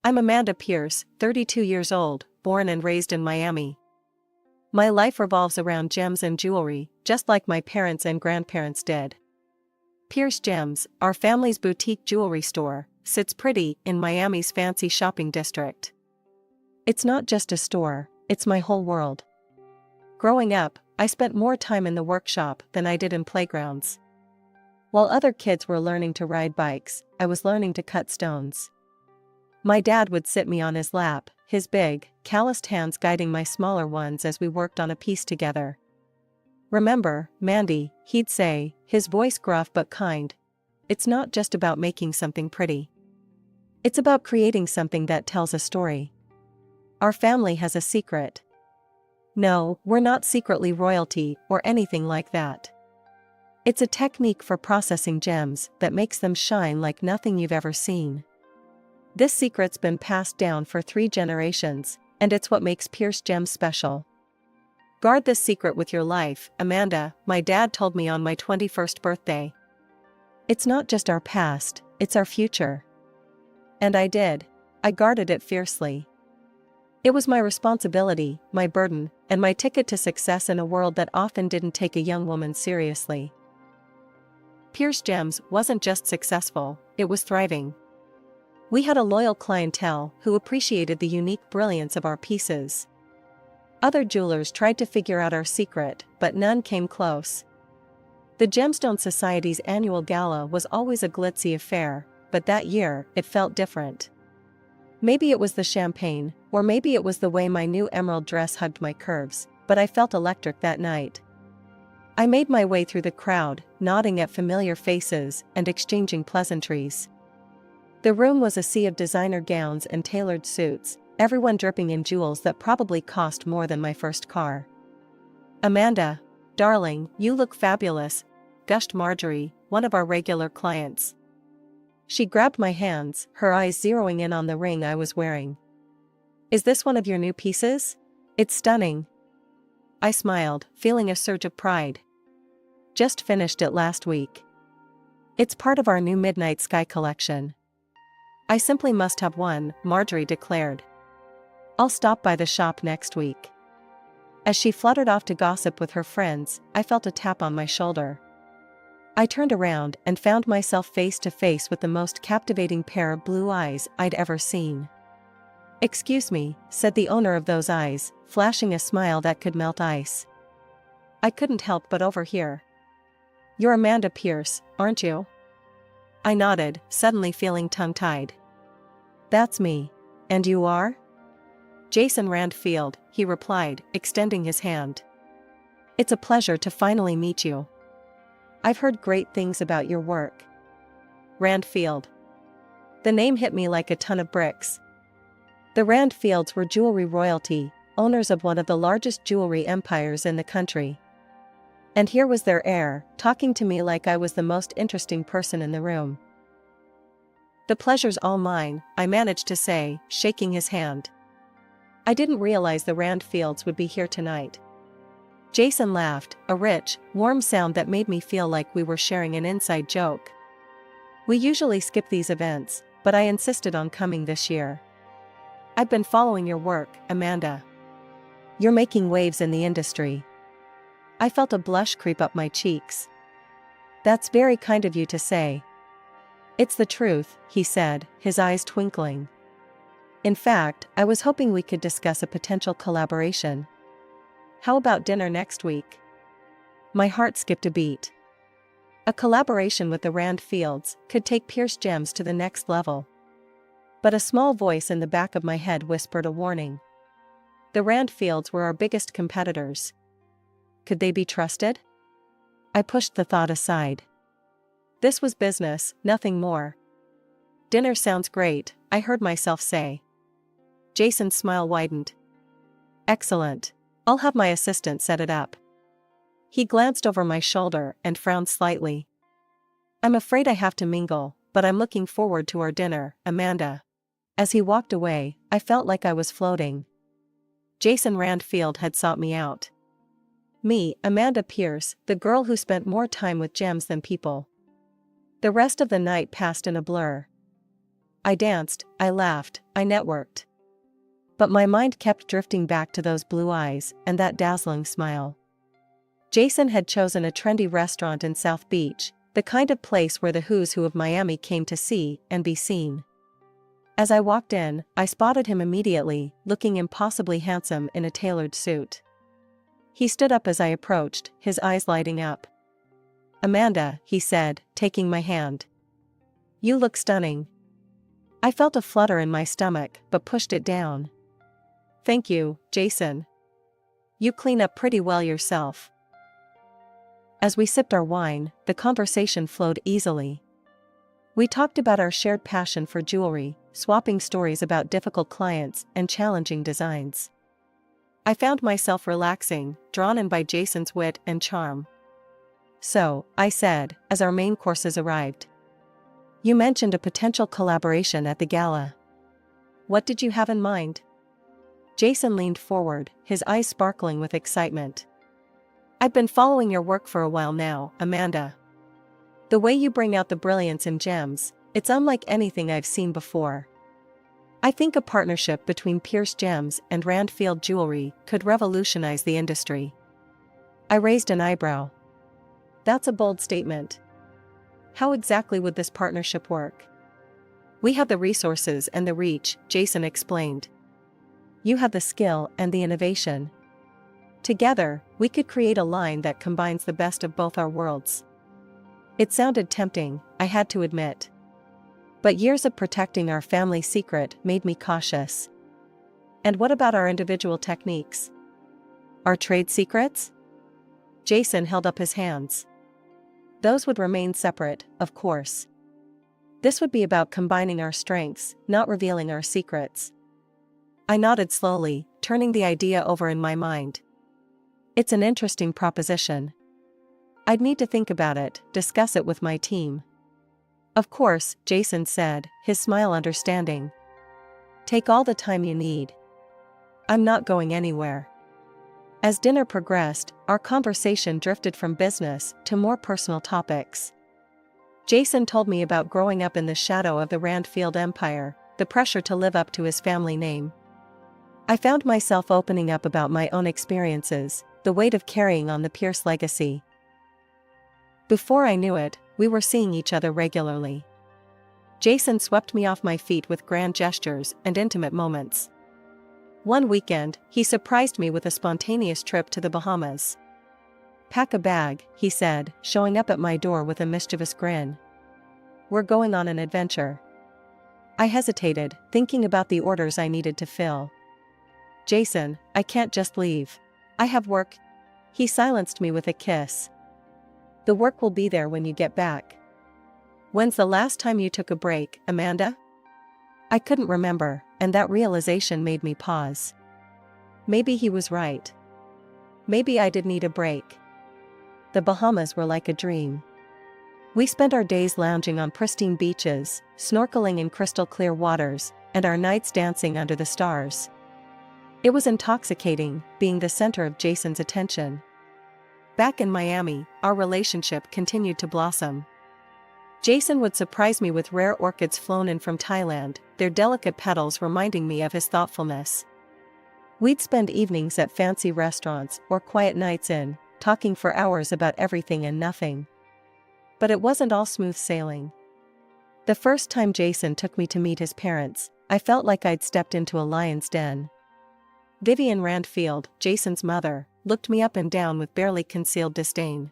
I'm Amanda Pierce, 32 years old, born and raised in Miami. My life revolves around gems and jewelry, just like my parents and grandparents did. Pierce Gems, our family's boutique jewelry store, sits pretty in Miami's fancy shopping district. It's not just a store, it's my whole world. Growing up, I spent more time in the workshop than I did in playgrounds. While other kids were learning to ride bikes, I was learning to cut stones. My dad would sit me on his lap, his big, calloused hands guiding my smaller ones as we worked on a piece together. "Remember, Mandy," he'd say, his voice gruff but kind. "It's not just about making something pretty. It's about creating something that tells a story. Our family has a secret. No, we're not secretly royalty or anything like that. It's a technique for processing gems that makes them shine like nothing you've ever seen. This secret's been passed down for 3 generations, and it's what makes Pierce Gems special. Guard this secret with your life, Amanda," my dad told me on my 21st birthday. "It's not just our past, it's our future." And I did. I guarded it fiercely. It was my responsibility, my burden, and my ticket to success in a world that often didn't take a young woman seriously. Pierce Gems wasn't just successful, it was thriving. We had a loyal clientele who appreciated the unique brilliance of our pieces. Other jewelers tried to figure out our secret, but none came close. The Gemstone Society's annual gala was always a glitzy affair, but that year, it felt different. Maybe it was the champagne, or maybe it was the way my new emerald dress hugged my curves, but I felt electric that night. I made my way through the crowd, nodding at familiar faces and exchanging pleasantries. The room was a sea of designer gowns and tailored suits, everyone dripping in jewels that probably cost more than my first car. "Amanda, darling, you look fabulous," gushed Marjorie, one of our regular clients. She grabbed my hands, her eyes zeroing in on the ring I was wearing. "Is this one of your new pieces? It's stunning." I smiled, feeling a surge of pride. "Just finished it last week. It's part of our new Midnight Sky collection." "I simply must have one," Marjorie declared. "I'll stop by the shop next week." As she fluttered off to gossip with her friends, I felt a tap on my shoulder. I turned around and found myself face to face with the most captivating pair of blue eyes I'd ever seen. "Excuse me," said the owner of those eyes, flashing a smile that could melt ice. I couldn't help but overhear. "You're Amanda Pierce, aren't you?" I nodded, suddenly feeling tongue-tied. "That's me. And you are?" "Jason Randfield," he replied, extending his hand. "It's a pleasure to finally meet you. I've heard great things about your work." Randfield. The name hit me like a ton of bricks. The Randfields were jewelry royalty, owners of one of the largest jewelry empires in the country. And here was their heir, talking to me like I was the most interesting person in the room. "The pleasure's all mine," I managed to say, shaking his hand. "I didn't realize the Randfields would be here tonight." Jason laughed, a rich, warm sound that made me feel like we were sharing an inside joke. "We usually skip these events, but I insisted on coming this year. I've been following your work, Amanda. You're making waves in the industry." I felt a blush creep up my cheeks. "That's very kind of you to say." "It's the truth," he said, his eyes twinkling. "In fact, I was hoping we could discuss a potential collaboration. How about dinner next week?" My heart skipped a beat. A collaboration with the Randfields could take Pierce Gems to the next level. But a small voice in the back of my head whispered a warning. The Randfields were our biggest competitors. Could they be trusted? I pushed the thought aside. This was business, nothing more. "Dinner sounds great," I heard myself say. Jason's smile widened. "Excellent. I'll have my assistant set it up." He glanced over my shoulder and frowned slightly. "I'm afraid I have to mingle, but I'm looking forward to our dinner, Amanda." As he walked away, I felt like I was floating. Jason Randfield had sought me out. Me, Amanda Pierce, the girl who spent more time with gems than people. The rest of the night passed in a blur. I danced, I laughed, I networked. But my mind kept drifting back to those blue eyes and that dazzling smile. Jason had chosen a trendy restaurant in South Beach, the kind of place where the who's who of Miami came to see and be seen. As I walked in, I spotted him immediately, looking impossibly handsome in a tailored suit. He stood up as I approached, his eyes lighting up. "Amanda," he said, taking my hand. "You look stunning." I felt a flutter in my stomach, but pushed it down. "Thank you, Jason. You clean up pretty well yourself." As we sipped our wine, the conversation flowed easily. We talked about our shared passion for jewelry, swapping stories about difficult clients and challenging designs. I found myself relaxing, drawn in by Jason's wit and charm. "So," I said, as our main courses arrived. "You mentioned a potential collaboration at the gala. What did you have in mind?" Jason leaned forward, his eyes sparkling with excitement. "I've been following your work for a while now, Amanda. The way you bring out the brilliance in gems, it's unlike anything I've seen before. I think a partnership between Pierce Gems and Randfield Jewelry could revolutionize the industry." I raised an eyebrow. "That's a bold statement. How exactly would this partnership work?" "We have the resources and the reach," Jason explained. "You have the skill and the innovation. Together, we could create a line that combines the best of both our worlds." It sounded tempting, I had to admit. But years of protecting our family secret made me cautious. "And what about our individual techniques? Our trade secrets?" Jason held up his hands. "Those would remain separate, of course. This would be about combining our strengths, not revealing our secrets." I nodded slowly, turning the idea over in my mind. "It's an interesting proposition. I'd need to think about it, discuss it with my team." "Of course," Jason said, his smile understanding. "Take all the time you need. I'm not going anywhere." As dinner progressed, our conversation drifted from business to more personal topics. Jason told me about growing up in the shadow of the Randfield Empire, the pressure to live up to his family name. I found myself opening up about my own experiences, the weight of carrying on the Pierce legacy. Before I knew it, we were seeing each other regularly. Jason swept me off my feet with grand gestures and intimate moments. One weekend, he surprised me with a spontaneous trip to the Bahamas. "Pack a bag," he said, showing up at my door with a mischievous grin. "We're going on an adventure." I hesitated, thinking about the orders I needed to fill. "Jason, I can't just leave. I have work." He silenced me with a kiss. "The work will be there when you get back." "When's the last time you took a break, Amanda?" I couldn't remember, and that realization made me pause. Maybe he was right. Maybe I did need a break. The Bahamas were like a dream. We spent our days lounging on pristine beaches, snorkeling in crystal clear waters, and our nights dancing under the stars. It was intoxicating, being the center of Jason's attention. Back in Miami, our relationship continued to blossom. Jason would surprise me with rare orchids flown in from Thailand, their delicate petals reminding me of his thoughtfulness. We'd spend evenings at fancy restaurants or quiet nights in, talking for hours about everything and nothing. But it wasn't all smooth sailing. The first time Jason took me to meet his parents, I felt like I'd stepped into a lion's den. Vivian Randfield, Jason's mother, looked me up and down with barely concealed disdain.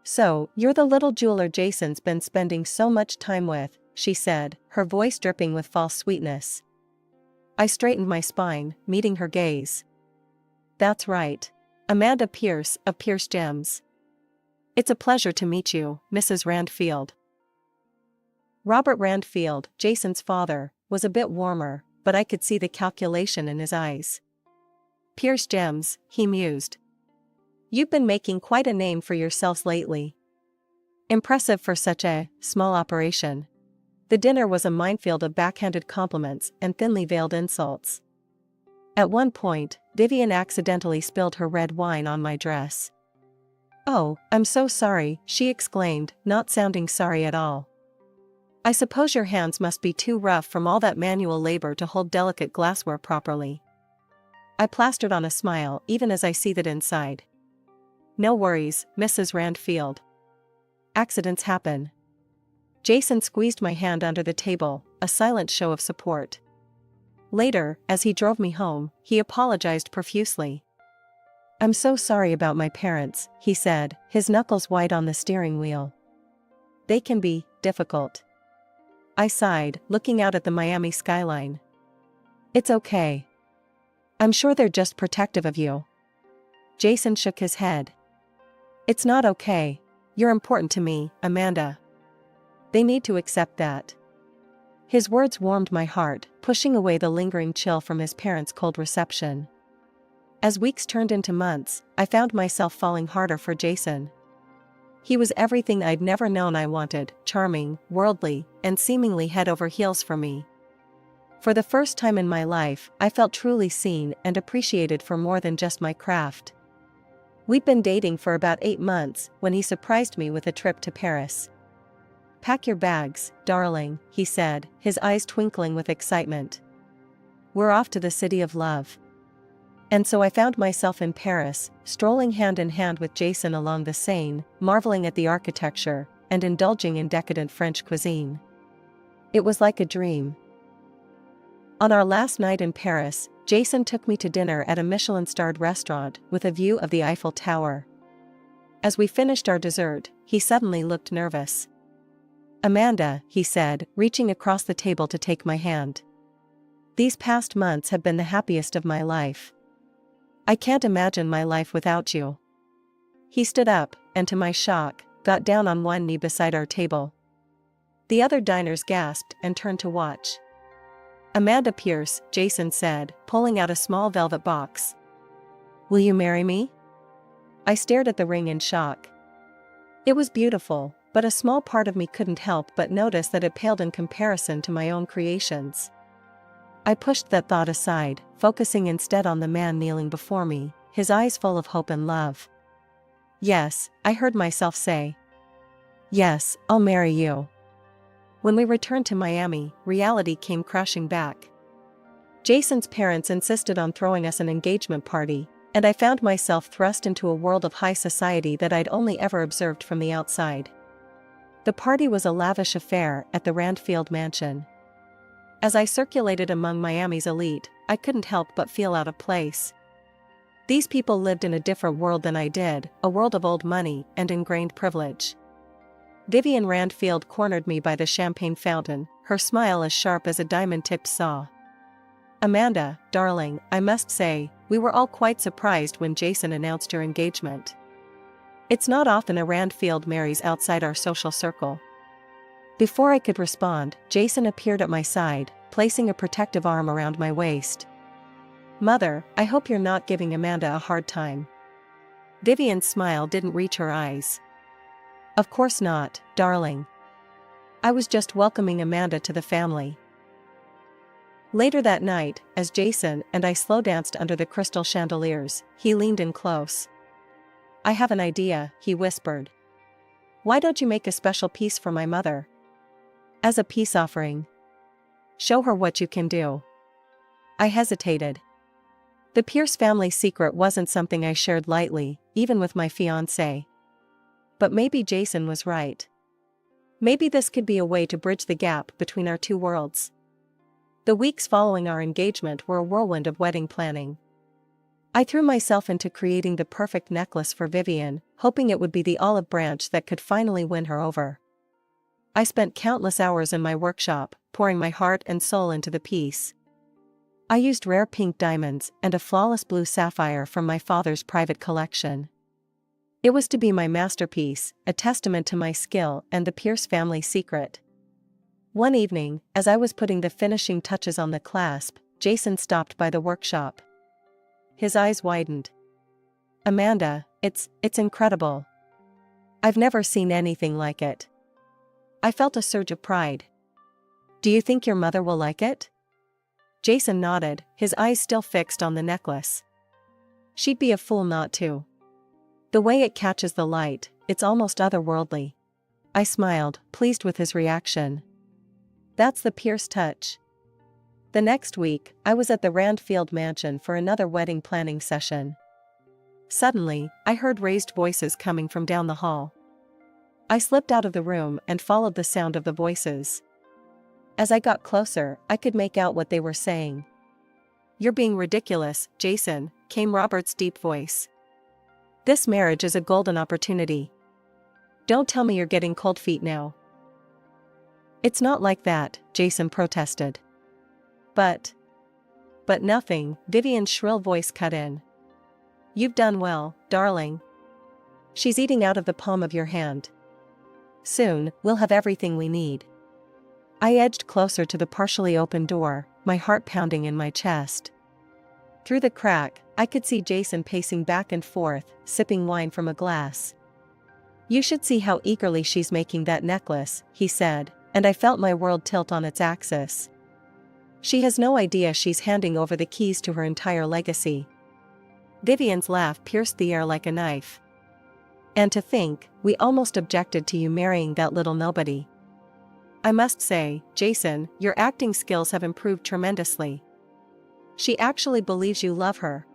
"So, you're the little jeweler Jason's been spending so much time with," she said, her voice dripping with false sweetness. I straightened my spine, meeting her gaze. "That's right. Amanda Pierce, of Pierce Gems. It's a pleasure to meet you, Mrs. Randfield." Robert Randfield, Jason's father, was a bit warmer, but I could see the calculation in his eyes. "Pierce Gems," he mused. "You've been making quite a name for yourselves lately. Impressive for such a small operation." The dinner was a minefield of backhanded compliments and thinly veiled insults. At one point, Vivian accidentally spilled her red wine on my dress. "Oh, I'm so sorry," she exclaimed, not sounding sorry at all. I suppose your hands must be too rough from all that manual labor to hold delicate glassware properly. I plastered on a smile even as I seethed inside. No worries, Mrs. Randfield. Accidents happen. Jason squeezed my hand under the table, a silent show of support. Later, as he drove me home, he apologized profusely. I'm so sorry about my parents, he said, his knuckles white on the steering wheel. They can be difficult. I sighed, looking out at the Miami skyline. It's okay. I'm sure they're just protective of you. Jason shook his head. It's not okay. You're important to me, Amanda. They need to accept that. His words warmed my heart, pushing away the lingering chill from his parents' cold reception. As weeks turned into months, I found myself falling harder for Jason. He was everything I'd never known I wanted, charming, worldly, and seemingly head over heels for me. For the first time in my life, I felt truly seen and appreciated for more than just my craft. We'd been dating for about 8 months when he surprised me with a trip to Paris. Pack your bags, darling, he said, his eyes twinkling with excitement. We're off to the city of love. And so I found myself in Paris, strolling hand in hand with Jason along the Seine, marveling at the architecture, and indulging in decadent French cuisine. It was like a dream. On our last night in Paris, Jason took me to dinner at a Michelin-starred restaurant with a view of the Eiffel Tower. As we finished our dessert, he suddenly looked nervous. Amanda, he said, reaching across the table to take my hand. These past months have been the happiest of my life. I can't imagine my life without you. He stood up, and to my shock, got down on one knee beside our table. The other diners gasped and turned to watch. Amanda Pierce, Jason said, pulling out a small velvet box. Will you marry me? I stared at the ring in shock. It was beautiful, but a small part of me couldn't help but notice that it paled in comparison to my own creations. I pushed that thought aside, focusing instead on the man kneeling before me, his eyes full of hope and love. Yes, I heard myself say. Yes, I'll marry you. When we returned to Miami, reality came crashing back. Jason's parents insisted on throwing us an engagement party, and I found myself thrust into a world of high society that I'd only ever observed from the outside. The party was a lavish affair at the Randfield mansion. As I circulated among Miami's elite, I couldn't help but feel out of place. These people lived in a different world than I did, a world of old money and ingrained privilege. Vivian Randfield cornered me by the champagne fountain, her smile as sharp as a diamond-tipped saw. Amanda, darling, I must say, we were all quite surprised when Jason announced your engagement. It's not often a Randfield marries outside our social circle. Before I could respond, Jason appeared at my side, placing a protective arm around my waist. Mother, I hope you're not giving Amanda a hard time. Vivian's smile didn't reach her eyes. Of course not, darling. I was just welcoming Amanda to the family. Later that night, as Jason and I slow danced under the crystal chandeliers, he leaned in close. I have an idea, he whispered. Why don't you make a special piece for my mother? As a peace offering. Show her what you can do. I hesitated. The Pierce family secret wasn't something I shared lightly, even with my fiancé. But maybe Jason was right. Maybe this could be a way to bridge the gap between our two worlds. The weeks following our engagement were a whirlwind of wedding planning. I threw myself into creating the perfect necklace for Vivian, hoping it would be the olive branch that could finally win her over. I spent countless hours in my workshop, pouring my heart and soul into the piece. I used rare pink diamonds and a flawless blue sapphire from my father's private collection. It was to be my masterpiece, a testament to my skill and the Pierce family secret. One evening, as I was putting the finishing touches on the clasp, Jason stopped by the workshop. His eyes widened. Amanda, it's incredible. I've never seen anything like it. I felt a surge of pride. Do you think your mother will like it? Jason nodded, his eyes still fixed on the necklace. She'd be a fool not to. The way it catches the light, it's almost otherworldly. I smiled, pleased with his reaction. That's the Pierce touch. The next week, I was at the Randfield mansion for another wedding planning session. Suddenly, I heard raised voices coming from down the hall. I slipped out of the room and followed the sound of the voices. As I got closer, I could make out what they were saying. "You're being ridiculous, Jason," came Robert's deep voice. "This marriage is a golden opportunity. Don't tell me you're getting cold feet now." "It's not like that," Jason protested. But nothing," Vivian's shrill voice cut in. "You've done well, darling. She's eating out of the palm of your hand. Soon, we'll have everything we need." I edged closer to the partially open door, my heart pounding in my chest. Through the crack, I could see Jason pacing back and forth, sipping wine from a glass. "You should see how eagerly she's making that necklace," he said, and I felt my world tilt on its axis. "She has no idea she's handing over the keys to her entire legacy." Vivian's laugh pierced the air like a knife. "And to think, we almost objected to you marrying that little nobody. I must say, Jason, your acting skills have improved tremendously. She actually believes you love her."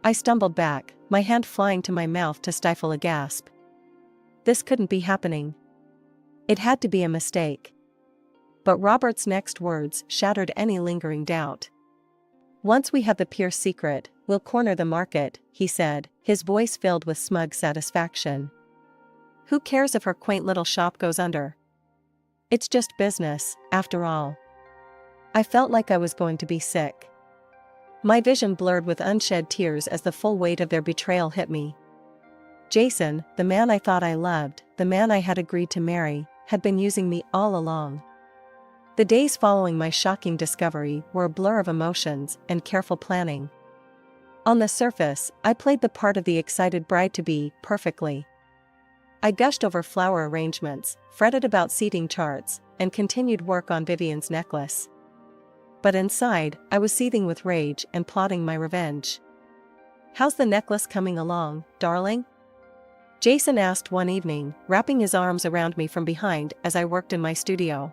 I stumbled back, my hand flying to my mouth to stifle a gasp. This couldn't be happening. It had to be a mistake. But Robert's next words shattered any lingering doubt. "Once we have the Pierce secret, we'll corner the market," he said, his voice filled with smug satisfaction. "Who cares if her quaint little shop goes under? It's just business, after all." I felt like I was going to be sick. My vision blurred with unshed tears as the full weight of their betrayal hit me. Jason, the man I thought I loved, the man I had agreed to marry, had been using me all along. The days following my shocking discovery were a blur of emotions and careful planning. On the surface, I played the part of the excited bride-to-be perfectly. I gushed over flower arrangements, fretted about seating charts, and continued work on Vivian's necklace. But inside, I was seething with rage and plotting my revenge. "How's the necklace coming along, darling?" Jason asked one evening, wrapping his arms around me from behind as I worked in my studio.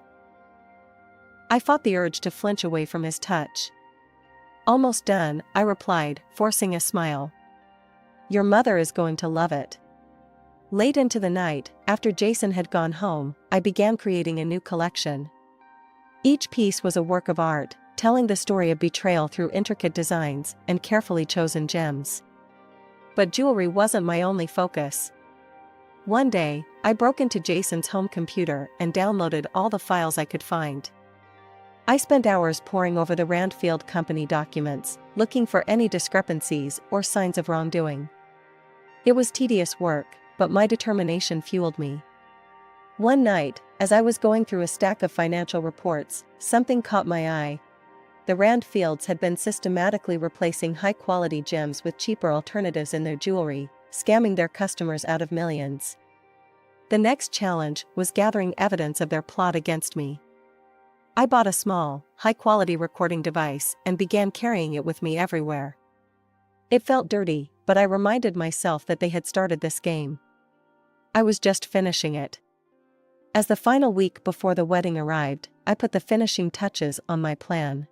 I fought the urge to flinch away from his touch. "Almost done," I replied, forcing a smile. "Your mother is going to love it." Late into the night, after Jason had gone home, I began creating a new collection. Each piece was a work of art, telling the story of betrayal through intricate designs and carefully chosen gems. But jewelry wasn't my only focus. One day, I broke into Jason's home computer and downloaded all the files I could find. I spent hours poring over the Randfield Company documents, looking for any discrepancies or signs of wrongdoing. It was tedious work, but my determination fueled me. One night, as I was going through a stack of financial reports, something caught my eye. The Randfields had been systematically replacing high-quality gems with cheaper alternatives in their jewelry, scamming their customers out of millions. The next challenge was gathering evidence of their plot against me. I bought a small, high-quality recording device and began carrying it with me everywhere. It felt dirty, but I reminded myself that they had started this game. I was just finishing it. As the final week before the wedding arrived, I put the finishing touches on my plan.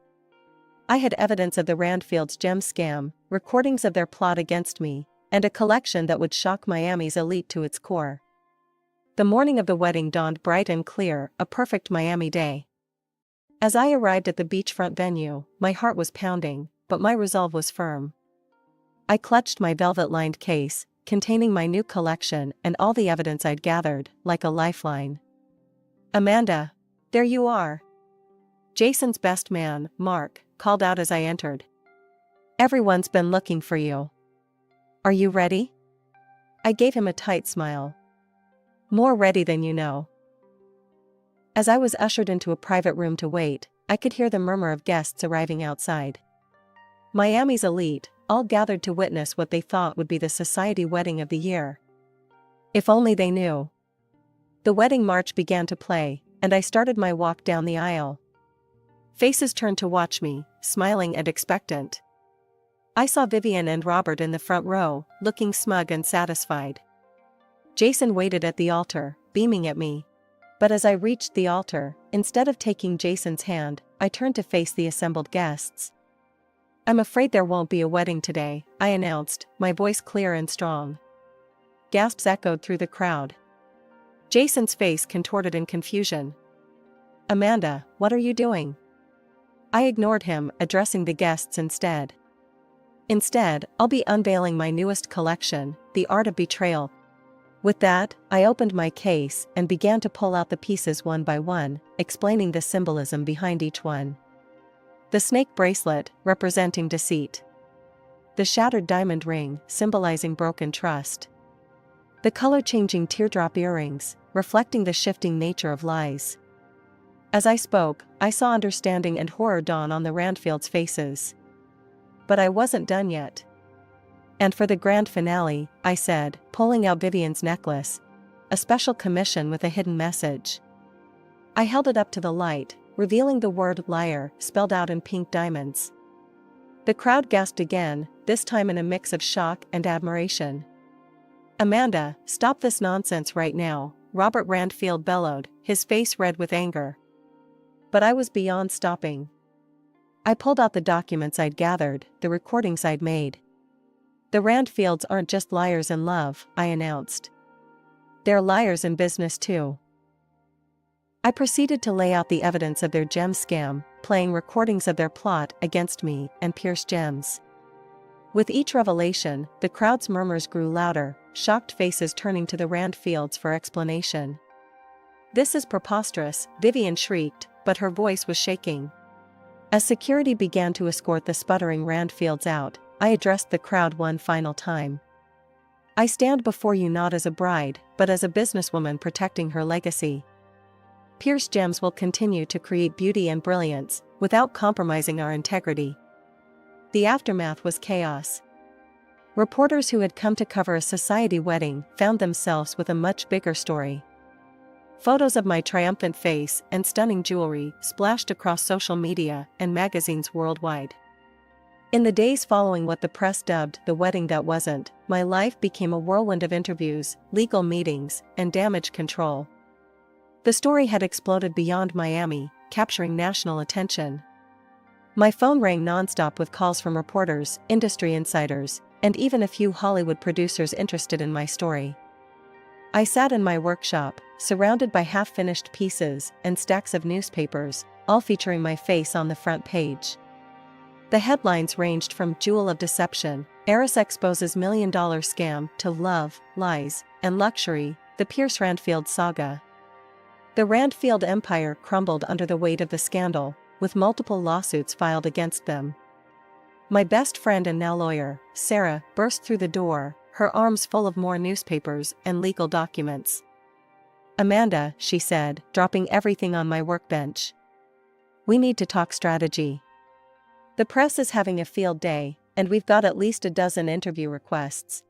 I had evidence of the Randfields' gem scam, recordings of their plot against me, and a collection that would shock Miami's elite to its core. The morning of the wedding dawned bright and clear, a perfect Miami day. As I arrived at the beachfront venue, my heart was pounding, but my resolve was firm. I clutched my velvet-lined case, containing my new collection and all the evidence I'd gathered, like a lifeline. "Amanda, there you are." Jason's best man, Mark, called out as I entered. "Everyone's been looking for you. Are you ready?" I gave him a tight smile. "More ready than you know." As I was ushered into a private room to wait, I could hear the murmur of guests arriving outside. Miami's elite, all gathered to witness what they thought would be the society wedding of the year. If only they knew. The wedding march began to play, and I started my walk down the aisle. Faces turned to watch me, smiling and expectant. I saw Vivian and Robert in the front row, looking smug and satisfied. Jason waited at the altar, beaming at me. But as I reached the altar, instead of taking Jason's hand, I turned to face the assembled guests. "I'm afraid there won't be a wedding today," I announced, my voice clear and strong. Gasps echoed through the crowd. Jason's face contorted in confusion. "Amanda, what are you doing?" I ignored him, addressing the guests instead. "Instead, I'll be unveiling my newest collection, The Art of Betrayal." With that, I opened my case and began to pull out the pieces one by one, explaining the symbolism behind each one. The snake bracelet, representing deceit. The shattered diamond ring, symbolizing broken trust. The color-changing teardrop earrings, reflecting the shifting nature of lies. As I spoke, I saw understanding and horror dawn on the Randfields' faces. But I wasn't done yet. "And for the grand finale," I said, pulling out Vivian's necklace. "A special commission with a hidden message." I held it up to the light, revealing the word liar spelled out in pink diamonds. The crowd gasped again, this time in a mix of shock and admiration. "Amanda, stop this nonsense right now," Robert Randfield bellowed, his face red with anger. But I was beyond stopping. I pulled out the documents I'd gathered, the recordings I'd made. "The Randfields aren't just liars in love," I announced. "They're liars in business too." I proceeded to lay out the evidence of their gem scam, playing recordings of their plot against me and Pierce Gems. With each revelation, the crowd's murmurs grew louder, shocked faces turning to the Randfields for explanation. "This is preposterous," Vivian shrieked, but her voice was shaking. As security began to escort the sputtering Randfields out, I addressed the crowd one final time. "I stand before you not as a bride, but as a businesswoman protecting her legacy. Pierce Gems will continue to create beauty and brilliance, without compromising our integrity." The aftermath was chaos. Reporters who had come to cover a society wedding found themselves with a much bigger story. Photos of my triumphant face and stunning jewelry splashed across social media and magazines worldwide. In the days following what the press dubbed the wedding that wasn't, my life became a whirlwind of interviews, legal meetings, and damage control. The story had exploded beyond Miami, capturing national attention. My phone rang nonstop with calls from reporters, industry insiders, and even a few Hollywood producers interested in my story. I sat in my workshop, surrounded by half-finished pieces and stacks of newspapers, all featuring my face on the front page. The headlines ranged from "Jewel of Deception," "Heiress Exposes $1 Million Scam," to "Love, Lies, and Luxury, the Pierce Randfield Saga." The Randfield empire crumbled under the weight of the scandal, with multiple lawsuits filed against them. My best friend and now lawyer, Sarah, burst through the door, her arms full of more newspapers and legal documents. "Amanda," she said, dropping everything on my workbench. "We need to talk strategy. The press is having a field day, and we've got at least a dozen interview requests."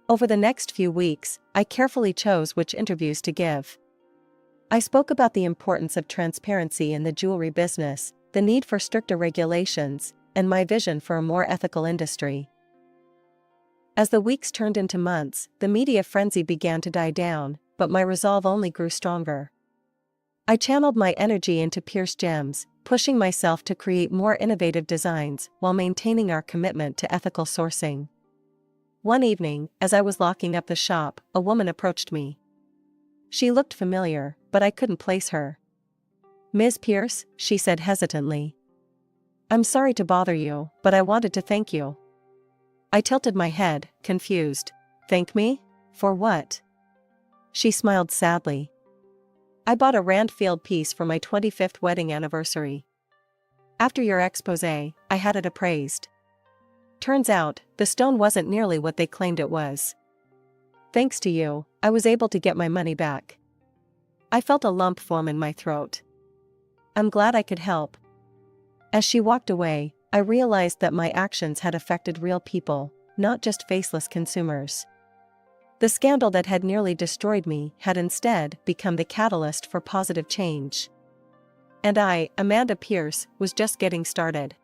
Over the next few weeks, I carefully chose which interviews to give. I spoke about the importance of transparency in the jewelry business, the need for stricter regulations, and my vision for a more ethical industry. As the weeks turned into months, the media frenzy began to die down, but my resolve only grew stronger. I channeled my energy into Pierce Gems, pushing myself to create more innovative designs while maintaining our commitment to ethical sourcing. One evening, as I was locking up the shop, a woman approached me. She looked familiar, but I couldn't place her. "Ms. Pierce," she said hesitantly. "I'm sorry to bother you, but I wanted to thank you." I tilted my head, confused. "Thank me? For what?" She smiled sadly. "I bought a Randfield piece for my 25th wedding anniversary. After your exposé, I had it appraised. Turns out, the stone wasn't nearly what they claimed it was. Thanks to you, I was able to get my money back." I felt a lump form in my throat. "I'm glad I could help." As she walked away, I realized that my actions had affected real people, not just faceless consumers. The scandal that had nearly destroyed me had instead become the catalyst for positive change. And I, Amanda Pierce, was just getting started.